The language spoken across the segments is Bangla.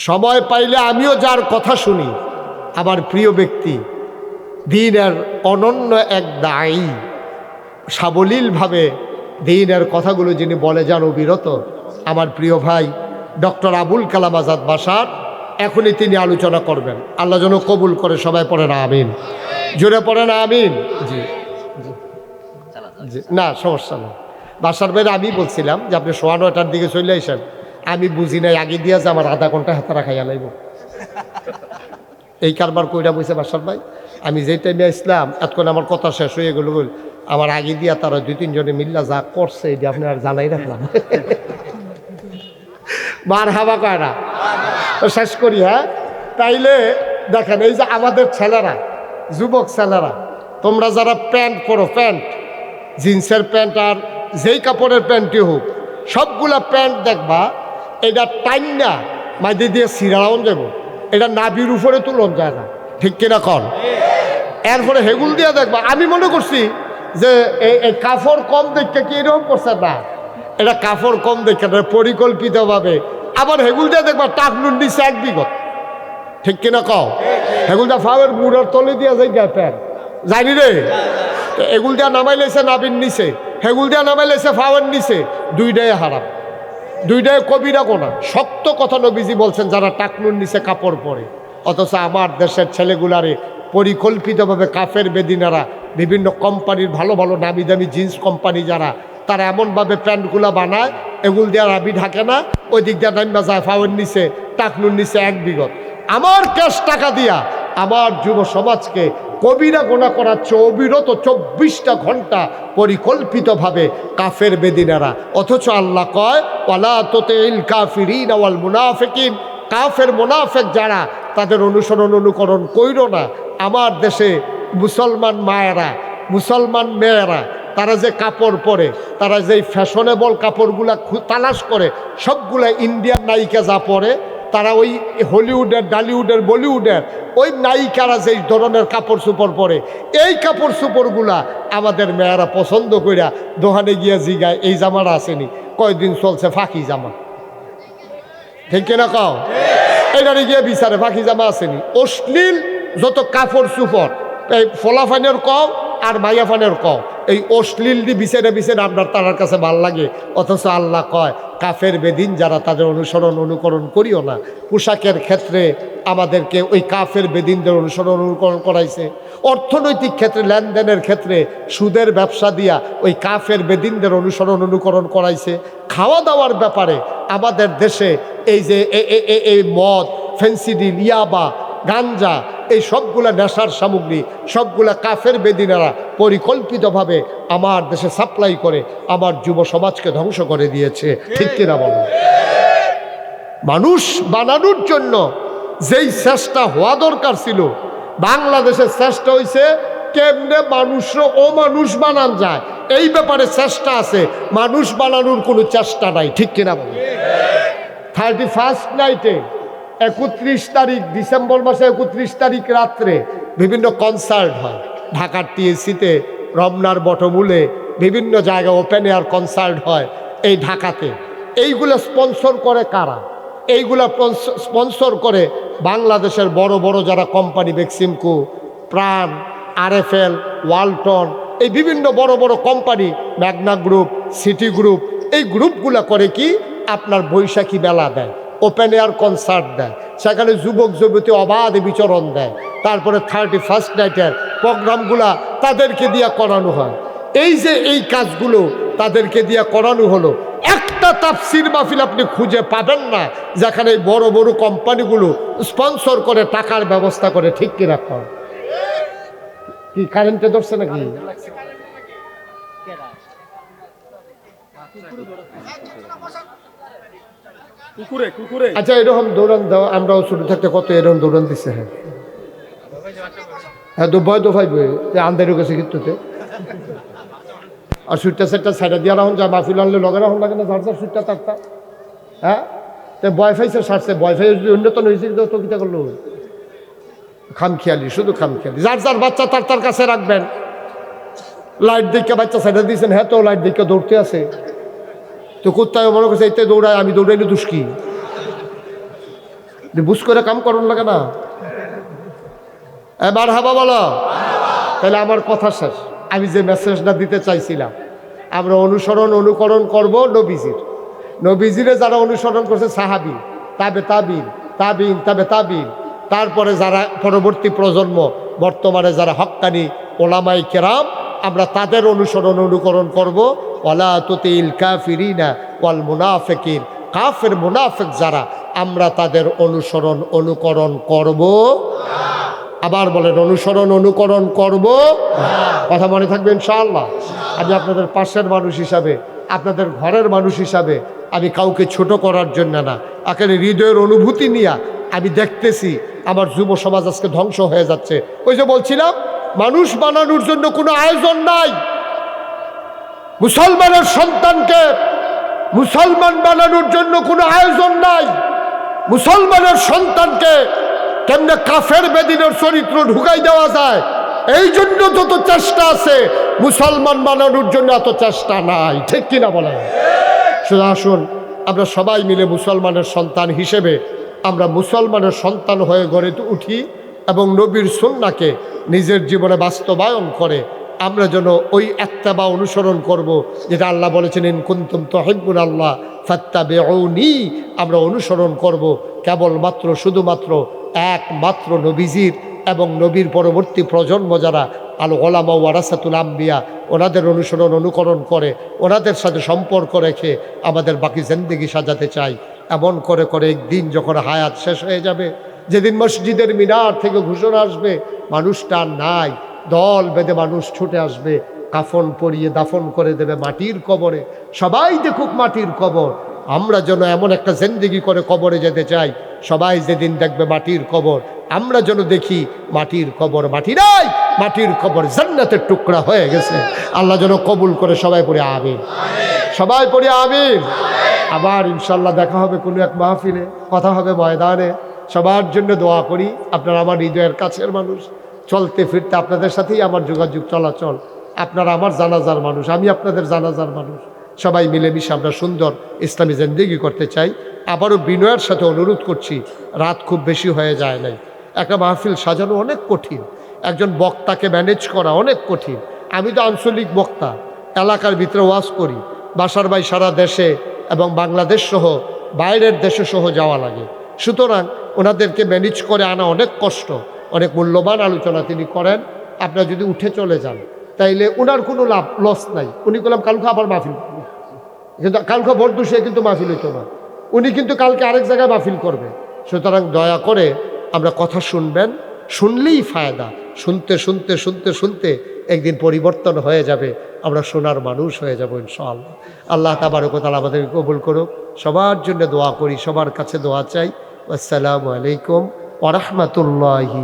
সময় পাইলে আমিও যার কথা শুনি, আমার প্রিয় ব্যক্তি, দ্বীনের অনন্য এক দায়ী, সাবলীলভাবে দ্বীনের কথাগুলো যিনি বলে যান অবিরত, আমার প্রিয় ভাই ডক্টর আবুল কালাম আজাদ বাশার। এখনই তিনি আলোচনা করবেন। আল্লাহ যেন কবুল করে। সবাই পড়েন আমিন, জোরে পড়েন আমিন। জি জি, না সমস্যা না। বাসার বাইরে আমি বলছিলাম যে আপনি 9:15টার দিকে চলে আসেন। আমি বুঝি নাই আগে দিয়া যে আমার আধা ঘন্টা হাতারা খাইয়া লাইব। এই কারবার কইরা বসে বাসার ভাই, আমি যেই টাইমে আসলাম এতক্ষণ আমার কথা শেষ হয়ে গেল। আমার আগে দিয়া তারা 2-3 জনে মিল্লা যা করছে এটা আপনি আর জানাই রাখলাম। মার হাবা কয় না, শেষ করি। হ্যাঁ, তাইলে দেখেন এই যে আমাদের ছেলেরা, যুবক ছেলেরা, তোমরা যারা প্যান্ট পরো, প্যান্ট, জিন্সের প্যান্ট আর যেই কাপড়ের প্যান্টই হোক, সবগুলা প্যান্ট দেখবা এটা টাইম না মাইদে দিয়ে সিরাউন যাব, এটা নাভির উপরে তুলন যায় না, ঠিক কিনা কন? এরপরে হেগুল দিয়ে দেখবা, আমি মনে করছি যে এই কাপড় কম দেখে কি এরকম করছে, না, এটা কাপড় কম দেখে পরিকল্পিতভাবে। আবার হেগুল দিয়ে দেখবা টাকনুন দিচ্ছে 1 বিঘত, ঠিক কিনা কও? হেগুলটা ফাওয়ের মুড়ার তলে দিয়ে যাই গায়ে প্যান্ট, জানি রে। এগুল দিয়া নামাই লেছে নাবির নিচে, হেগুল দিয়া নামাই লেছে ফাওয়ার নিচে, দুইটাই হারাম, দুইটাই কবিরা গোনা। শক্ত কথা নবীজি বলছেন যারা টাকনুর নিচে কাপড় পরে। অথচ আমার দেশের ছেলেগুলারে পরিকল্পিতভাবে কাফের বেদিনারা, বিভিন্ন কোম্পানির ভালো ভালো নামি দামি জিন্স কোম্পানি যারা, তারা এমনভাবে প্যান্টগুলা বানায়, এগুল দিয়া নাবি ঢাকে না, ওই দিক দিয়া নামা যায় ফাওয়ার নিচে, টাকনুর নিচে 1 বিঘত। আমার ক্যাশ টাকা দিয়া আমার যুব সমাজকে কবিরা গোনা করাচ্ছে অবিরত 24টা ঘন্টা পরিকল্পিতভাবে কাফের বেদিনারা। অথচ আল্লাহ কয় ওয়ালা তুতিল কাফিরিন ওয়াল মুনাফিকিন, কাফের মুনাফিক যারা, তাদের অনুসরণ অনুকরণ কইরো না। আমার দেশে মুসলমান মায়েরা, মুসলমান মেয়েরা, তারা যে কাপড় পরে, তারা যেই ফ্যাশনেবল কাপড়গুলা তালাশ করে, সবগুলা ইন্ডিয়ান নায়িকা যা পরে, তারা ওই হলিউডের, ডালিউডের, বলিউডের ওই নায়িকারা যেই ধরনের কাপড় চোপড় পরে, এই কাপড় চোপড়গুলা আমাদের মেয়েরা পছন্দ কইরা দোকানে গিয়া জিগায় এই জামাটা আসেনি, কয়দিন চলছে ফাঁকি জামা, ঠিক কিনা কও? এইটারে গিয়ে বিচারে ফাঁকি জামা আসেনি। অশ্লীল যত কাপড় চোপড়, এই ফলাফানের কও আর মাইয়াফানের কও, এই অশ্লীল দি বিচারে বিচারে আপনার তার কাছে ভাল লাগে। অথচ আল্লাহ কয় কাফের বেদিন যারা, তাদের অনুসরণ অনুকরণ করিও না। পোশাকের ক্ষেত্রে আমাদেরকে ওই কাফের বেদিনদের অনুসরণ অনুকরণ করাইছে। অর্থনৈতিক ক্ষেত্রে, লেনদেনের ক্ষেত্রে সুদের ব্যবসা দিয়া ওই কাফের বেদিনদের অনুসরণ অনুকরণ করাইছে। খাওয়া দাওয়ার ব্যাপারে আমাদের দেশে এই যে এই মদ, ফেন্সিডিল, ইয়াবা, গাঞ্জা, এই সবগুলা নেশার সামগ্রী, সবগুলা কাফের বেদিনারা পরিকল্পিতভাবে আমার দেশে সাপ্লাই করে আমার যুব সমাজকে ধ্বংস করে দিয়েছে, ঠিক কিনা বলেন? মানুষ বানানোর জন্য যেই চেষ্টা হওয়া দরকার ছিল, বাংলাদেশের চেষ্টা হয়েছে কেমনে মানুষরা অমানুষ বানান যায়, এই ব্যাপারে চেষ্টা আছে, মানুষ বানানোর কোনো চেষ্টা নাই, ঠিক কিনা বলেন? 31st নাইটে 31 তারিখ ডিসেম্বর মাসে 31 তারিখ রাত্রে বিভিন্ন কনসার্ট হয় ঢাকার টিএসসিতে, রমনার বটমূলে, বিভিন্ন জায়গায় ওপেন এয়ার কনসার্ট হয় এই ঢাকাতে। এইগুলো স্পন্সর করে কারা? এইগুলা স্পন্সর করে বাংলাদেশের বড় বড় যারা কোম্পানি, বেক্সিমকো, প্রাণ, আরএফএল, ওয়ালটন, এই বিভিন্ন বড় বড় company, Magna group, city group, এই গ্রুপগুলা করে কি আপনার বৈশাখী মেলা দেয়, ওপেন এয়ার কনসার্ট দেয়, সেখানে যুবক যুবতী অবাধে বিচরণ দেয়। তারপরে 31st নাইটের প্রোগ্রামগুলা তাদেরকে দিয়া করানো হয়। এই যে এই কাজগুলো তাদেরকে দিয়া করানো হলো, একটা তাফসির মাহফিল আপনি খুঁজে পাবেন না যেখানে এই বড় বড় কোম্পানিগুলো স্পন্সর করে টাকার ব্যবস্থা করে, ঠিক কিনা কর? কি কারেন্টে ধরছে নাকি? আচ্ছা, এরকম দৌড়ান দাও, আমরাও ছোট থাকতে কত এরকম দৌড়ান দিচ্ছে। হ্যাঁ হ্যাঁ, দোভাই দোভাই বই আন্দারও গেছে কিন্তু। আর সুইটটা সেটটা সাইডে দিয়ে রাখুন, যা মাহফিল আনলে লগে রাখুন লাগে না, যার যার সুইটটা তারটা। হ্যাঁ, তো বয়ফাইসে সারছে, বয়ফাই যদি উন্নতন হয়েছে তো কিতা করলো? খামখেয়ালি, শুধু খামখেয়ালি। যার যার বাচ্চা তার তার কাছে রাখবেন। লাইট দেখে বাচ্চা সাইডে দিয়েছেন, হ্যাঁ তো লাইট দেখে দৌড়তে আছে, তো কোথায় মনে করছে এতে দৌড়ায়, আমি দৌড়াইলে দুষ্কি। বুঝ করে কাম করুন লাগে না? এবার হাবা বলো। তাহলে আমার কথা শেষ। আমি যে মেসেজটা দিতে চাইছিলাম, আমরা অনুকরণ করব নবীজিরে যারা অনুসরণ করছে সাহাবী, তাবে তাবিন, তাবিন তাবে তাবিন, তারপরে যারা পরবর্তী প্রজন্ম, বর্তমানে যারা হক্কানি ওলামাই কেরাম, আমরা তাদের অনুকরণ করব। ওয়ালা তুতিল কাফিরিনা ওয়াল মুনাফিকিন, কাফের মুনাফিক যারা, আমরা তাদের অনুকরণ করব। আবার বলেন, অনুকরণ করব। কথা মনে থাকবে ইনশাআল্লাহ। আমি আপনাদের পাশের মানুষ হিসাবে, আপনাদের ঘরের মানুষ হিসাবে, আমি কাউকে ছোট করার জন্য না, একেবারে হৃদয়ের অনুভূতি নিয়ে আমি দেখতেছি আমার যুব সমাজ আজকে ধ্বংস হয়ে যাচ্ছে। ওই যে বলছিলাম, মানুষ বানানোর জন্য কোনো আয়োজন নাই। মুসলমানের সন্তানকে মুসলমান বানানোর জন্য কোনো আয়োজন নাই। মুসলমানের সন্তানকে কেমনে কাফের বেদিনের চরিত্র ঢুকাই দেওয়া যায়, এই জন্য যত চেষ্টা আছে, মুসলমান বানানোর জন্য এত চেষ্টা নাই। ঠিক কিনা বলেন? শুধু আসুন আমরা সবাই মিলে মুসলমানের সন্তান হিসেবে আমরা মুসলমানের সন্তান হয়ে গড়ে উঠি এবং নবীর সুন্নাহকে নিজের জীবনে বাস্তবায়ন করে আমরা যেন ওই ইত্তেবা অনুসরণ করব, যেটা আল্লাহ বলেছেন, ইন কুনতুম তুহিব্বুনাল্লাহ ফাত্তাবিউনি। আমরা অনুসরণ করব কেবলমাত্র শুধুমাত্র একমাত্র নবীজির এবং নবীর পরবর্তী প্রজন্ম যারা আল ওলামা ওয়ারাসাতুল আম্বিয়া, ওনাদের অনুকরণ করে ওনাদের সাথে সম্পর্ক রেখে আমাদের বাকি জিন্দেগি সাজাতে চাই। এমন করে করে একদিন যখন হায়াত শেষ হয়ে যাবে, যেদিন মসজিদের মিনার থেকে ঘোষণা আসবে মানুষটা নাই, দল বেঁধে মানুষ ছুটে আসবে, কাফন পরিয়ে দাফন করে দেবে মাটির কবরে, সবাই দেখুক মাটির কবর। আমরা যেন এমন একটা জিন্দেগি করে কবরে যেতে চাই, সবাই যেদিন দেখবে মাটির কবর, আমরা যেন দেখি মাটির কবর মাটি নাই, মাটির কবর জান্নাতের টুকরা হয়ে গেছে। আল্লাহ যেন কবুল করে। সবাই পড়ে আমিন, সবাই পড়ে আমিন। আবার ইনশাল্লাহ দেখা হবে কোনো এক মাহফিলে, কথা হবে ময়দানে। সবার জন্য দোয়া করি। আপনারা আমার হৃদয়ের কাছের মানুষ, চলতে ফিরতে আপনাদের সাথেই আমার যোগাযোগ চলাচল। আপনারা আমার জানাজার মানুষ, আমি আপনাদের জানাজার মানুষ। সবাই মিলেমিশে আমরা সুন্দর ইসলামী জিন্দেগি করতে চাই। আবারও বিনয়ের সাথে অনুরোধ করছি, রাত খুব বেশি হয়ে যায় নাই, একটা মাহফিল সাজানো অনেক কঠিন, একজন বক্তাকে ম্যানেজ করা অনেক কঠিন। আমি তো আঞ্চলিক বক্তা, এলাকার ভিতরে ওয়াজ করি, বাসার বাই সারা দেশে এবং বাংলাদেশ সহ বাইরের দেশে সহ যাওয়া লাগে। সুতরাং ওনাদেরকে ম্যানেজ করে আনা অনেক কষ্ট, অনেক মূল্যবান আলোচনা তিনি করেন। আপনারা যদি উঠে চলে যান তাইলে ওনার কোনো লস নাই। উনি বললাম কালকে আবার মাহফিল, কিন্তু কালকে ভোট দুষে কিন্তু মাহফিল হইতো না, উনি কিন্তু কালকে আরেক জায়গায় মাহফিল করবে। সুতরাং দয়া করে আমরা কথা শুনবেন, শুনলেই ফায়দা। শুনতে শুনতে শুনতে শুনতে একদিন পরিবর্তন হয়ে যাবে, আমরা শোনার মানুষ হয়ে যাব ইনশাআল্লাহ। আল্লাহ তাবারক ওয়া তাআলা আমাদেরকে কবুল করুক। সবার জন্য দোয়া করি, সবার কাছে দোয়া চাই। আসসালামু আলাইকুম ওয়া রাহমাতুল্লাহি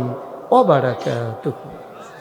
ওয়া বারাকাতুহু।